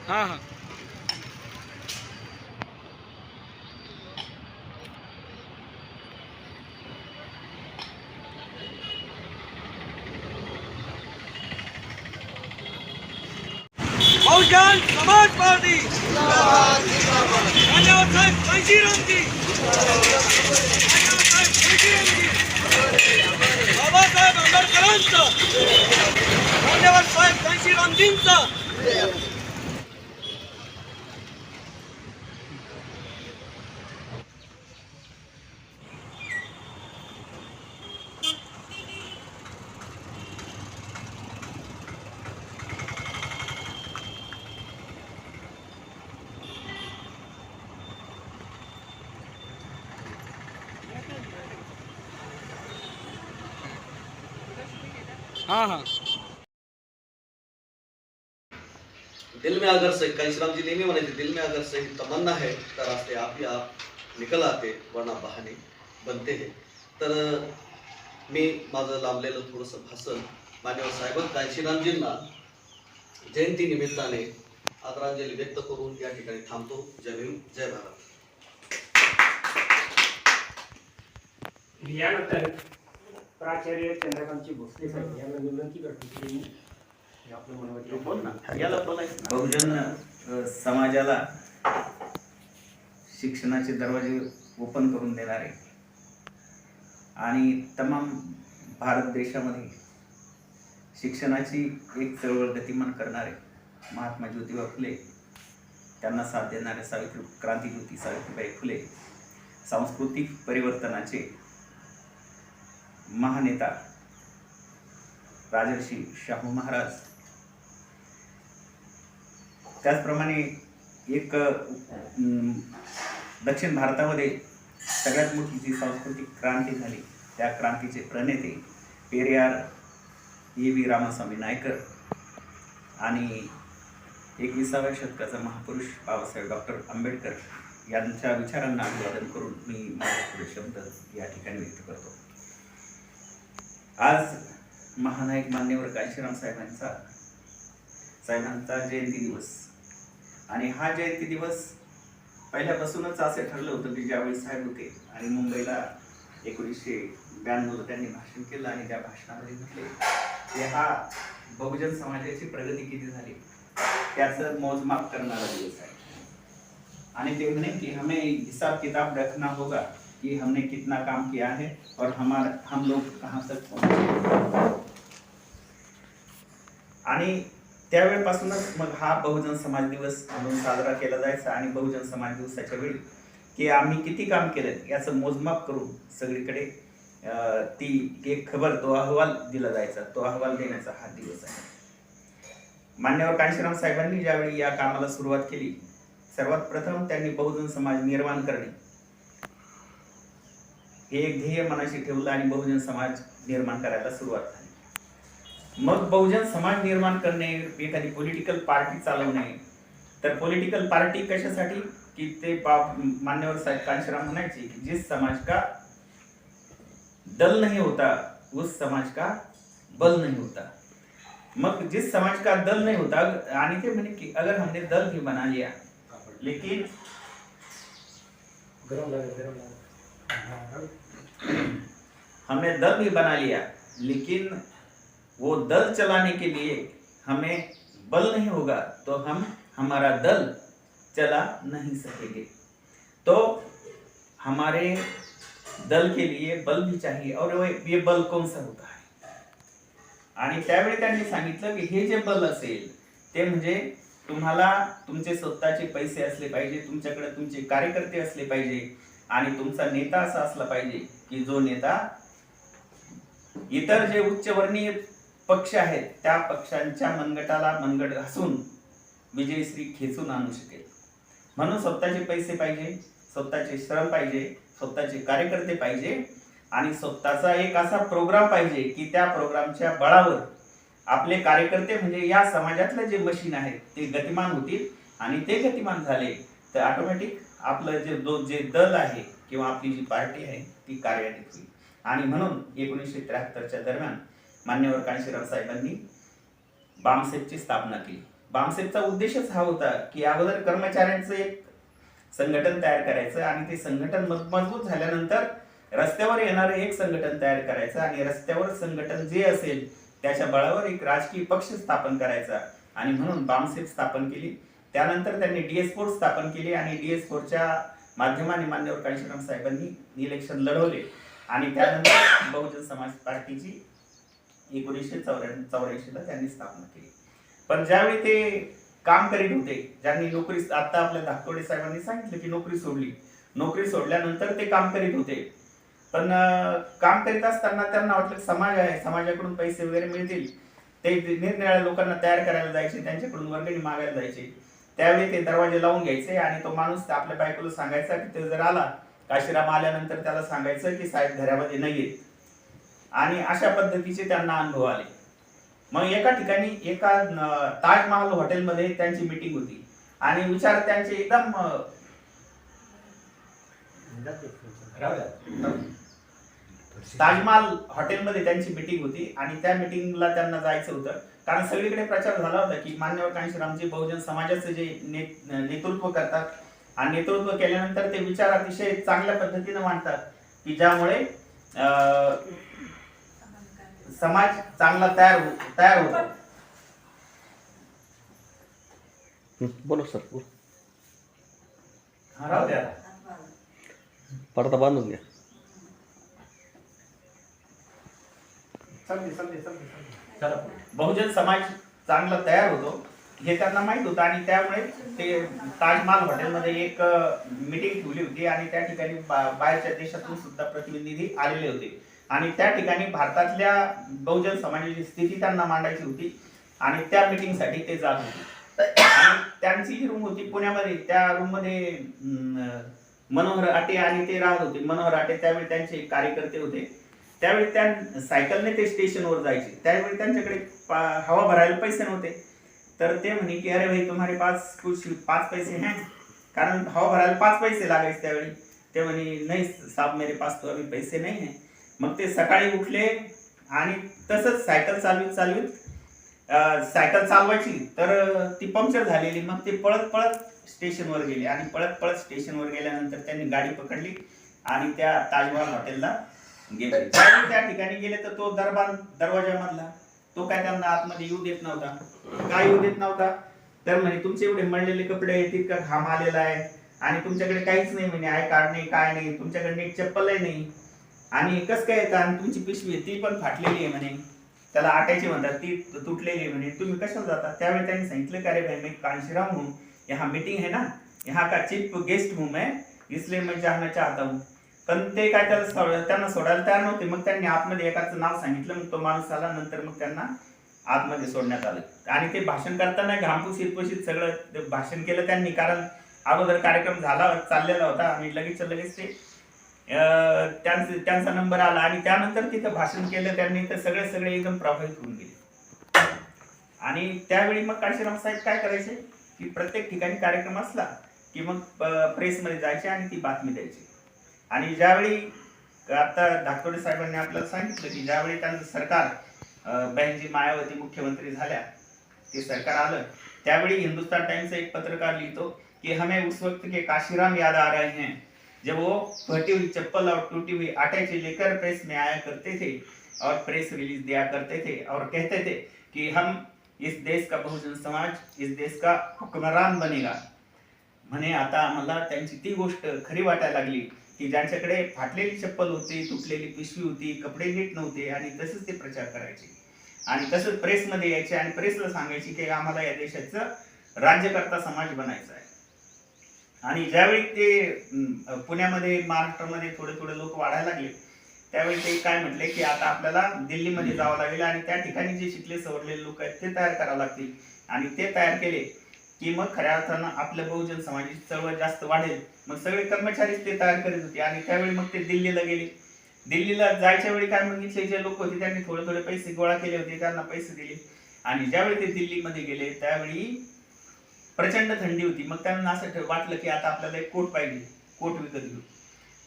हाँ हाँ बहुजन समाजवादी धन्यवाद साहेब कांशीरामजी बाबासाहेब आंबेडकरांचं धन्यवाद साहेब कांशीरामजींचं हाँ हाँ दिल में अगर सही कांशीराम जी नेहमी म्हणायचे, दिल में अगर सही तमन्ना है तर रास्ते आप ही आप निकल आते वरना बहाने बनते हैं. तर मी माझं लांबलेलं थोडंसं भाषण मान्यवर साहेब कांशीरामजींना जयंती निमित्ताने आदरांजली व्यक्त करून या ठिकाणी थांबतो. जय भीम जय भारत. यानंतर प्राचार्य चंद्रकांतजी भोसले साहेब यांना विनंती करतो की आपलं मनोगत बहुजन समाजाला शिक्षणाचे दरवाजे ओपन करून देणारे आणि तमाम भारत देशामध्ये शिक्षणाची एक चळवळ गतिमान करणारे महात्मा ज्योतिबा फुले, त्यांना साथ देणारे क्रांतिज्योती सावित्रीबाई फुले, सांस्कृतिक परिवर्तनाचे महानेता राजर्षी शाहू महाराज, त्याचप्रमाणे एक दक्षिण भारतामध्ये सगळ्यात मोठी जी सांस्कृतिक क्रांती झाली त्या क्रांतीचे प्रणेते पेरियार E.V. रामास्वामी नायकर आणि 21व्या शतकाचा महापुरुष बाबासाहेब डॉक्टर आंबेडकर यांच्या विचारांना अभिवादन करून मी माझे थोडे शब्द या ठिकाणी व्यक्त करतो. आज महानायक मान्यवर कांशीराम साहेबांचा जयंती दिवस आणि हा जयंती दिवस पहिल्यापासूनच असे ठरलं होतं की ज्यावेळी साहेब होते आणि मुंबईला 1992 त्यांनी भाषण केलं आणि त्या भाषणामध्ये म्हटले की हा बहुजन समाजाची प्रगती किती झाली त्याचं मोजमाप करणारा दिवस आहे. आणि ते म्हणे की हमें हिसाब किताब रखना होगा कि हमने कितना काम किया है और हम लोग कहां तक पहुंचे. आणि त्यावेळेपासूनच मग हा बहुजन समाज दिवस म्हणून साजरा केला जायचा आणि बहुजन समाज दिवसाच्या वेळी की आम्ही किती काम केलं याचं मोजमाप करून सगळीकडे ती एक खबर, तो अहवाल दिला जायचा. तो अहवाल देण्याचा हा दिवस आहे. मान्यवर कांशीराम साहेबांनी ज्यावेळी या कामाला सुरुवात केली, सर्वात प्रथम त्यांनी बहुजन समाज निर्माण करणे हे एक ध्येय मनाशी ठेवलं आणि बहुजन समाज निर्माण करायला सुरुवात झाली. मग बहुजन समाज निर्माण करणे, एखादी पॉलिटिकल पार्टी चालवणे, तर पॉलिटिकल पार्टी कशासाठी की ते मान्यवर साहेब कांशीराम म्हणायचे की जिस समाज का दल नहीं होता उस समाज का बल नहीं होता. मग जिस समाज का दल नहीं होता, आणि ते म्हणे की अगर हमने दल भी बना लिया लेकिन हमने दल भी बना लिया लेकिन वो दल चलाने के लिए हमें बल नहीं होगा तो हम हमारा दल चला नहीं सकेंगे. तो हमारे दल के लिए बल भी चाहिए और ये बल कौन सा होता है. आणि त्यावेळी त्यांनी सांगितलं की हे जे बल असेल ते म्हणजे तुम्हाला तुमचे स्वतःचे पैसे असले पाहिजे, तुमच्याकडे तुमचे कार्यकर्ते असले पाहिजे आणि तुमचा नेता असा असला पाहिजे की जो नेता इतर जे उच्चवर्णीय पक्ष आहेत त्या पक्षांच्या मनगटाला मनगट घासून विजयश्री खेचून आणू शकेल. म्हणून स्वतःचे पैसे पाहिजे, स्वतःचे श्रम पाहिजे, स्वतःचे कार्यकर्ते पाहिजे आणि स्वतःचा एक असा प्रोग्राम पाहिजे की त्या प्रोग्रामच्या बळावर आपले कार्यकर्ते म्हणजे या समाजातले जे मशीन आहेत ते गतिमान होतील आणि ते गतिमान झाले तर ऑटोमॅटिक आपलं जे दल आहे किंवा आपली जी पार्टी आहे ती कार्यान्वित होईल. आणि म्हणून 1973च्या दरम्यान मान्यवर कांशीराम साहेबांनी बामसेफची स्थापना केली. बामसेफचा उद्देशच हा होता की अगोदर कर्मचाऱ्यांचं एक संघटन तयार करायचं आणि ते संघटन मजबूत झाल्यानंतर रस्त्यावर येणारं एक संघटन तयार करायचं आणि रस्त्यावर संघटन जे असेल त्याच्या बळावर एक राजकीय पक्ष स्थापन करायचा आणि म्हणून बामसेफ स्थापन केली. त्यानंतर त्यांनी DS4 स्थापन केली आणि DS4च्या माध्यमाने मान्यवर कांशीराम साहेबांनी इलेक्शन लढवले आणि त्यानंतर बहुजन समाज पार्टीची 1984 ला त्यांनी स्थापना केली. पण ज्यावेळी ते काम करीत होते, ज्यांनी नोकरी, आता आपल्या धाकटोडे साहेबांनी सांगितलं की नोकरी सोडल्यानंतर ते काम करीत होते. पण काम करीत असताना त्यांना वाटलं समाज आहे, समाजाकडून पैसे वगैरे मिळतील, ते निरनिराळ्या लोकांना तयार करायला जायचे, त्यांच्याकडून वर्गणी मागायला जायचे. त्यावेळी ते दरवाजे लावून घ्यायचे आणि तो माणूस आपल्या बायकोला सांगायचा की ते जर आला, काशीराम आल्यानंतर त्याला सांगायचं की साहेब घरामध्ये नाहीये. आणि अशा पद्धतीचे त्यांना अनुभव आले. मग एका ठिकाणी एका ताजमहाल हॉटेलमध्ये त्यांची मीटिंग होती आणि विचार त्यांचे एकदम ताजमहाल हॉटेलमध्ये त्यांची मीटिंग होती आणि त्या मीटिंगला त्यांना जायचं होतं कारण सगळीकडे प्रचार झाला होता की मान्यवर कांशीरामजी बहुजन समाजाचं जे नेतृत्व करतात आणि नेतृत्व केल्यानंतर ते विचार अतिशय चांगल्या पद्धतीने मांडतात की ज्यामुळे समाज चांगला तयार होतो. बोलो सर, बोलो. हा, राहू द्या. पडदा बांधून घ्या. बहुजन समाज चांगला तयार होतो हे त्यांना माहित होतं आणि त्यामुळे ते ताजमहाल हॉटेलमध्ये एक मीटिंग ठेवली होती आणि त्या ठिकाणी बाहेरच्या देशातून सुद्धा प्रतिनिधी आलेले होते आणि त्या ठिकाणी भारतातल्या बहुजन समाजाची स्थिती त्यांना मांडायची होती आणि त्या मीटिंगसाठी ते जात होते. आणि त्यांची जी रूम होती पुण्यामध्ये, त्या रूम मध्ये मनोहर आटे आणि ते राहत होते. मनोहर आटे त्यावेळी त्यांचे कार्यकर्ते होते. त्यावेळी त्या सायकलने ते स्टेशनवर जायचे. त्यावेळी त्यांच्याकडे हवा भरायला पैसे नव्हते, तर ते म्हणे की अरे भाई तुम्हारे पास कुछ 5 पैसे हैं, कारण हवा भरायला 5 पैसे लागायचे त्यावेळी. ते म्हणे नहीं साहब मेरे पास तो अभी पैसे नहीं है. मग ते सकाळी उठले आणि तसंच सायकल चालवीत सायकल चालवायची तर ती पंक्चर झालेली. मग ते पळत स्टेशनवर गेले आणि पळत स्टेशनवर गेल्यानंतर त्यांनी गाडी पकडली आणि त्या ताजमहाल हॉटेलला गेले. त्या ठिकाणी गेले तर तो दरवाजामधला तो काय त्यांना आतमध्ये येऊ देत नव्हता. काय येऊ देत नव्हता तर म्हणे तुमचे एवढे मळलेले कपडे आहेत, तितका घाम आलेला आहे आणि तुमच्याकडे काहीच नाही, म्हणे आय कार्ड नाही, काय नाही, तुमच्याकडे नीट चप्पलही नाही आणि कस काय येतं आणि तुमची पिशवी ती पण फाटलेली आहे म्हणे, त्याला आटायची म्हणतात, ती तुटलेली आहे म्हणे, तुम्ही कशाला जाता. त्यावेळी त्यांनी सांगितलं की अरे भाई मैं कांशीराम हूँ, यहाँ मीटिंग है ना, यहाँ का चीफ गेस्ट हूँ मैं, इसलिए मैं जाना चाहता हूँ. पण ते काय त्यांना सोडायला तयार नव्हते. मग त्यांनी आतमध्ये एकाचं नाव सांगितलं, मग तो माणूस आला. नंतर मग त्यांना आतमध्ये सोडण्यात आलं आणि ते भाषण करताना घामपुशीत सगळं भाषण केलं त्यांनी, कारण अगोदर कार्यक्रम चाललेला होता आणि लगेच ते त्यांचा नंबर आला आणि त्यानंतर तिथं भाषण केलं त्यांनी, तर सगळे एकदम प्रभावित होऊन गेले. आणि त्यावेळी मग कांशीराम साहेब काय करायचे की प्रत्येक ठिकाणी कार्यक्रम असला की मग प्रेसमध्ये जायचे आणि ती बातमी द्यायची. आणि ज्यावेळी आता धाकटोडे साहेबांनी आपल्याला सांगितलं की ज्यावेळी त्यांचं सरकार बहनजी मायावती मुख्यमंत्री झाल्या, ते सरकार आलं, त्यावेळी हिंदुस्तान टाइम्स एक पत्रकार लिहितो कि हमें उस वक्त के काशीराम याद आ रहे हैं जब वो फटी हुई चप्पल और टूटी हुई आटे से लेकर प्रेस में आया करते थे और प्रेस रिलीज दिया करते थे और कहते थे कि हम इस देश का बहुजन समाज इस देश का हुक्मरान बनेगा. म्हणे आता आम्हाला त्यांची ती गोष्ट खरी वाटायला लागली की ज्यांच्याकडे फाटलेली चप्पल होती, तुटलेली पिशवी होती, कपडे नीट नव्हते आणि तसंच ते प्रचार करायचे आणि तसंच प्रेसमध्ये यायचे आणि प्रेसला सांगायचे की आम्हाला या देशाचं राज्यकर्ता समाज बनायचा आहे. आणि ज्यावेळी ते पुण्यामध्ये महाराष्ट्रामध्ये थोडे लोक वाढायला लागले, त्यावेळी ते काय म्हटले की आता आपल्याला दिल्लीमध्ये जावं लागेल आणि त्या ठिकाणी जे शिकले सवरलेले लोक आहेत ते तयार करावं लागतील. आणि ते तयार केले की मग खऱ्या अर्थानं आपल्या बहुजन समाजाची चळवळ जास्त वाढेल. मग सगळे कर्मचारीच ते तयार करीत होते आणि त्यावेळी मग ते दिल्लीला गेले. दिल्लीला जायच्या वेळी काय मागितले, जे लोक होते त्यांनी थोडे पैसे गोळा केले होते, त्यांना पैसे दिले आणि ज्यावेळी ते दिल्लीमध्ये गेले त्यावेळी प्रचंड थंडी होती. मग त्यांना असं वाटलं की आता आपल्याला एक कोट पाहिजे, कोट विकत घेऊ.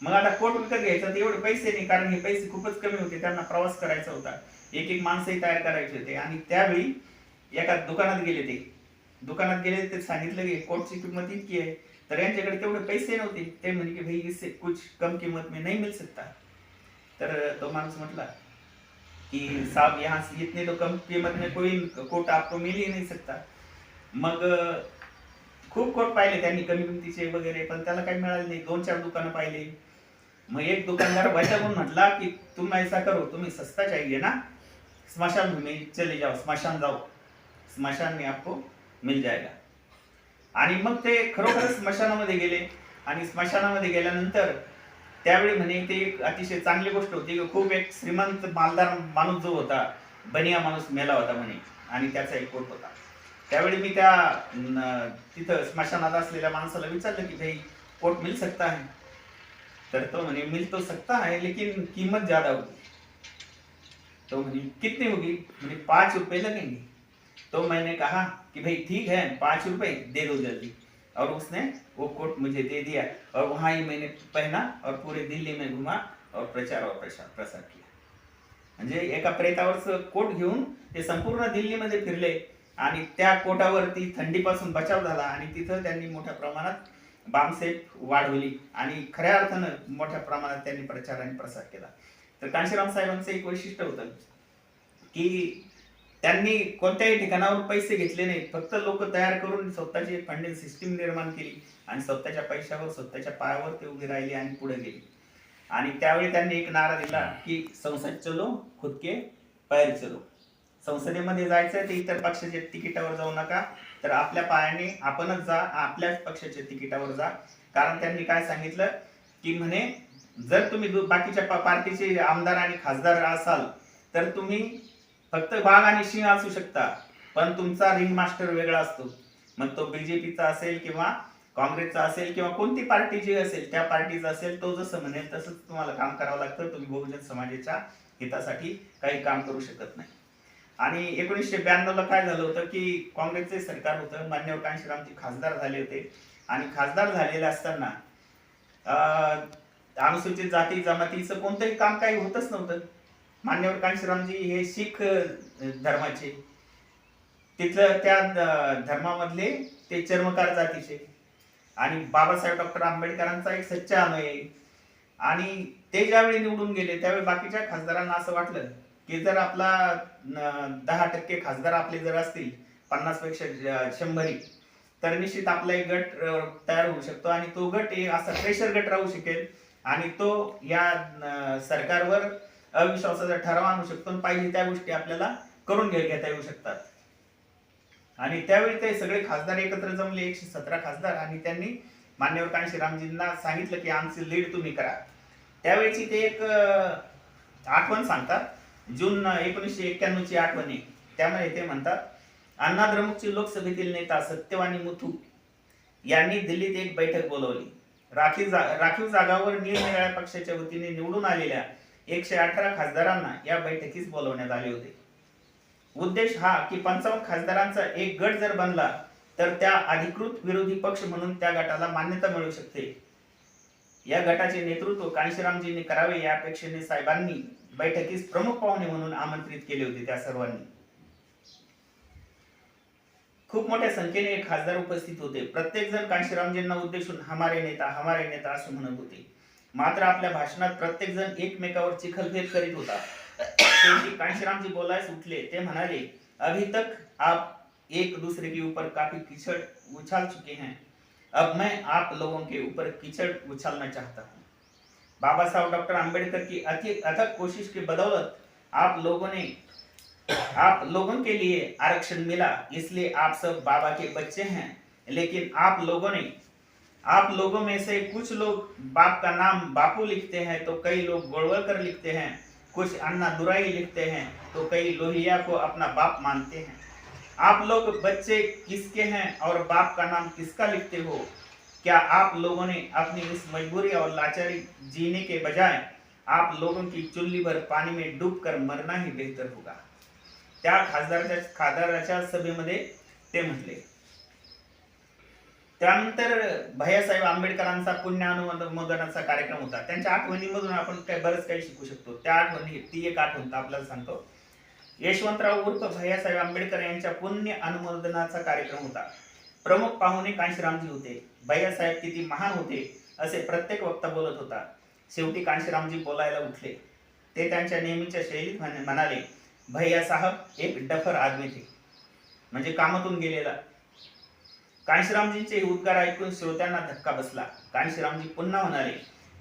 मग आता कोट विकत घ्यायचा तर एवढे पैसे नाही, कारण हे पैसे खूपच कमी होते, त्यांना प्रवास करायचा होता, एक माणसंही तयार करायचे होते. आणि त्यावेळी एका दुकानात गेले ते दुकानात गेले ते सांगितलं की कोटची किंमत इतकी आहे, तर यांच्याकडे तेवढे पैसे नव्हते. ते म्हणे की भाई इससे कुछ कम कीमत में नहीं मिल सकता. तर तो माणूस म्हटला कि साहब यहाँ से इतने तो कम कीमत में कोई कोट आपको मिल ही नहीं सकता. मग खूप कोट पाहिले त्यांनी कमी किमतीचे वगैरे, पण त्याला काही मिळाले नाही. 2-4 दुकानं पाहिले. मग एक दुकानदार वैतागून म्हटला की तुम ऐसा करो, तुम्हें सस्ता चाहिए ना, स्मशान भूमि चले जाओ, स्मशान जाओ, स्मशान में आपको मिल जाएगा. आणि मग ते खरोखर स्मशानामध्ये गेले. आणि स्मशानामध्ये गेल्यानंतर त्यावेळी म्हणे ते एक अतिशय चांगली गोष्ट होती की खूप एक श्रीमंत मालदार माणूस जो होता, बनिया माणूस मेला होता म्हणे, आणि त्याचा एक कोट होता. त्यावेळी मी त्या तिथं स्मशानात असलेल्या माणसाला विचारलं की भाई कोट मिल सकता है. तर तो म्हणे मिल तो सकता है लेकिन कीमत ज्यादा होगी. तो म्हणे कितनी होगी? म्हणे 5 रुपए लगेंगे. तो मैंने कहा कि भाई ठीक है 5 रुपए दे दो जल्दी. और उसने वो कोट मुझे दे दिया और वहां ही मैंने पहना और पूरे दिल्ली में घुमा और प्रचार किया. म्हणजे एका प्रेतावरचं कोट घेऊन ते संपूर्ण दिल्लीमध्ये फिरले आणि त्या कोटावरती थंडीपासून बचाव झाला. आणि तिथं त्यांनी मोठ्या प्रमाणात बामसेफ वाढवली आणि खऱ्या अर्थानं मोठ्या प्रमाणात त्यांनी प्रचार आणि प्रसार केला. तर कांशीराम साहेबांचं एक वैशिष्ट्य होतं की त्यांनी कोणत्याही ठिकाणावर पैसे घेतले नाहीत. फक्त लोक तयार करून स्वतःची एक फंडिंग सिस्टीम निर्माण केली आणि स्वतःच्या पैशावर स्वतःच्या पायावर ते उभे राहिले आणि पुढे गेले. आणि त्यावेळी त्यांनी एक नारा दिला की संसद चलो खुद के पैर चलो. संसदेमध्ये जायचं ते इतर पक्षाच्या तिकिटावर जाऊ नका, तर आपल्या पायाने आपणच जा, आपल्याच पक्षाच्या तिकिटावर जा. कारण त्यांनी काय सांगितलं की म्हणे जर तुम्ही बाकीच्या पार्टीचे आमदार आणि खासदार असाल तर तुम्ही फक्त वाघ आणि सिंह असू शकता, पण तुमचा रिंग मास्टर वेगळा असतो. मग तो बीजेपीचा असेल किंवा काँग्रेसचा असेल किंवा कोणती पार्टी जी असेल त्या पार्टीचा असेल, तो जसं म्हणेल तसंच तुम्हाला काम करावं लागतं. तुम्ही बहुजन समाजाच्या हितासाठी काही काम करू शकत नाही. आणि 1992 ला काय झालं होतं की काँग्रेसचे सरकार होतं, मान्यवर कांशीरामजी खासदार झाले होते. आणि खासदार झालेले असताना अनुसूचित जाती जमातीचं कोणतंही काम काही होतच नव्हतं. मान्यवर कांशीरामजी हे शीख धर्माचे, तिथलं त्या धर्मामधले ते चर्मकार जातीचे, आणि बाबासाहेब डॉक्टर आंबेडकरांचा एक सच्चा अनुयायी. आणि ते ज्यावेळी निवडून गेले त्यावेळी बाकीच्या खासदारांना असं वाटलं की जर आपला 10% खासदार आपले जर असतील 50 पेक्षा 100, तर निश्चित आपला एक गट तयार होऊ शकतो आणि तो गट असा प्रेशर गट राहू शकेल आणि तो या सरकारवर अविश्वासाचा ठराव आणू शकतो आणि पाहिजे त्या गोष्टी आपल्याला करून घेता येऊ शकतात. आणि त्यावेळी ते सगळे खासदार एकत्र जमले, 117 खासदार, आणि त्यांनी मान्यवर कांशीरामजींना सांगितलं की आमची लीड तुम्ही करा. त्यावेळीची ते एक आठवण सांगतात, जून 1991 ची आठवण आहे. त्यामध्ये ते म्हणतात, अण्णा द्रमुकचे लोकसभेतील नेता सत्यवानी मुथू यांनी दिल्लीत एक बैठक बोलवली. राखीव जागावर निरनिराळ्या पक्षाच्या वतीने निवडून आलेल्या 118 खासदारांना या बैठकीस बोलवण्यात आले होते. उद्देश हा की 55 खासदारांचा एक गट जर बनला तर त्या अधिकृत विरोधी पक्ष म्हणून त्या गटाला मान्यता मिळू शकते. या गटाचे नेतृत्व कांशीरामजींनी करावे या अपेक्षेने साहेबांनी बैठकीस प्रमुख पाहुणे म्हणून आमंत्रित केले होते. त्या सर्वांनी खूप मोठ्या संख्येने खासदार उपस्थित होते. प्रत्येक जण कांशीरामजींना उद्देशून हमारे नेता असं म्हणत होते. मात्र आपल्या भाषणात प्रत्येक जण एकमेकावर चिखलफेर करीत होता. शेवटी कांशीरामजी बोलायस उठले. ते म्हणाले, अभी तक आप एक दूसरे के ऊपर काफी कीचड़ उछाल चुके हैं, अब मैं आप लोगों के ऊपर कीचड़ उछालना चाहता हूँ. बाबा साहब डॉक्टर आंबेडकर की अथक कोशिश की बदौलत आप लोगों के लिए आरक्षण मिला, इसलिए आप सब बाबा के बच्चे हैं. लेकिन आप लोगों में से कुछ लोग बाप का नाम बापू लिखते हैं तो कई लोग गोलवलकर लिखते हैं, कुछ अन्ना दुराई लिखते हैं तो कई लोहिया को अपना बाप मानते हैं. आप लोग बच्चे किसके हैं और बाप का नाम किसका लिखते हो? क्या आप लोगों ने अपनी इस मजबूरी और लाचारी जीने के बजाय आप लोगों की चुल्ली भर पानी में डूबकर मरना ही बेहतर होगा. त्या खासदाराच्या सभेमध्ये ते म्हटले. त्यानंतर भैयासाहेब आंबेडकरांचा पुण्यानुमोदनाचा कार्यक्रम होता. त्यांच्या आठवणीमधून आपण बरंच काही शिकू शकतो. त्या आठवणी, ती एक आठवण आपल्याला सांगतो यशवंतराव उर्फ भैयासाहेब आंबेडकर यांच्या पुण्य अनुमोदनाचा कार्यक्रम होता. प्रमुख पाहुणे कांशीरामजी होते. भैयासाहेब किती महान होते असे प्रत्येक वक्ता बोलत होता. शेवटी कांशीरामजी बोलायला उठले. ते त्यांच्या नेहमीच्या शैलीत म्हणाले, भैया साहब एक डफर आदमी थे, म्हणजे कामातून गेलेला. कांशीरामजींचे उद्गार ऐकून श्रोत्यांना धक्का बसला. कांशीरामजी पुन्हा म्हणाले,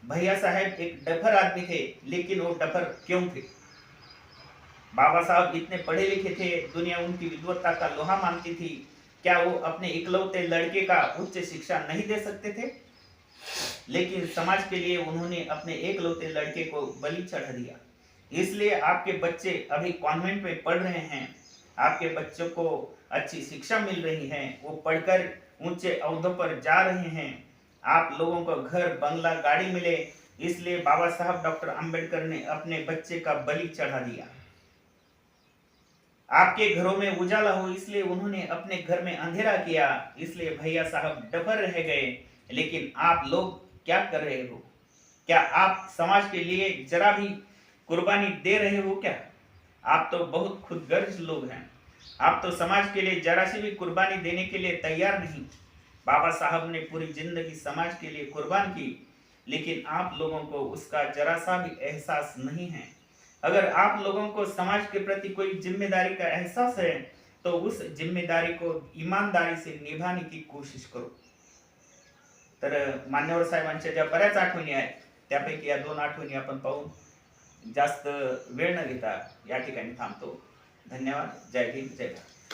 भैया साहब एक डफर आदमी थे, लेकिन वो डफर क्यों थे? बाबा साहब इतने पढ़े लिखे थे, दुनिया उनकी विद्वत्ता का लोहा मानती थी, क्या वो अपने इकलौते लड़के का उच्च शिक्षा नहीं दे सकते थे? लेकिन समाज के लिए उन्होंने अपने एकलौते लड़के को बलि चढ़ा दिया. इसलिए आपके बच्चे अभी कॉन्वेंट में पढ़ रहे हैं, आपके बच्चों को अच्छी शिक्षा मिल रही है, वो पढ़कर ऊंचे ओहदों पर जा रहे हैं, आप लोगों को घर बंगला गाड़ी मिले, इसलिए बाबा साहब डॉक्टर अंबेडकर ने अपने बच्चे का बलि चढ़ा दिया. आपके घरों में उजाला हो इसलिए उन्होंने अपने घर में अंधेरा किया, इसलिए भैया साहब डफर रह गए. लेकिन आप लोग क्या कर रहे हो? क्या आप समाज के लिए जरा भी कुर्बानी दे रहे हो क्या? आप तो बहुत खुदगर्ज लोग हैं. आप तो समाज के लिए जरा सी भी कुर्बानी देने के लिए तैयार नहीं. बाबा साहब ने पूरी जिंदगी समाज के लिए कुर्बान की, लेकिन आप लोगों को उसका जरा सा भी एहसास नहीं है. अगर आप लोगों को समाज के प्रति कोई जिम्मेदारी का एहसास है तो उस जिम्मेदारी को ईमानदारी से निभाने की कोशिश करो. तर मान्यवर साहेबांच्या ज्या बऱ्याच आठवणी आहेत त्यापैकी या 2 आठवणी आपण पाहून जास्त वेळ न घेता या ठिकाणी थांबतो. धन्यवाद. जय हिंद, जय भारत.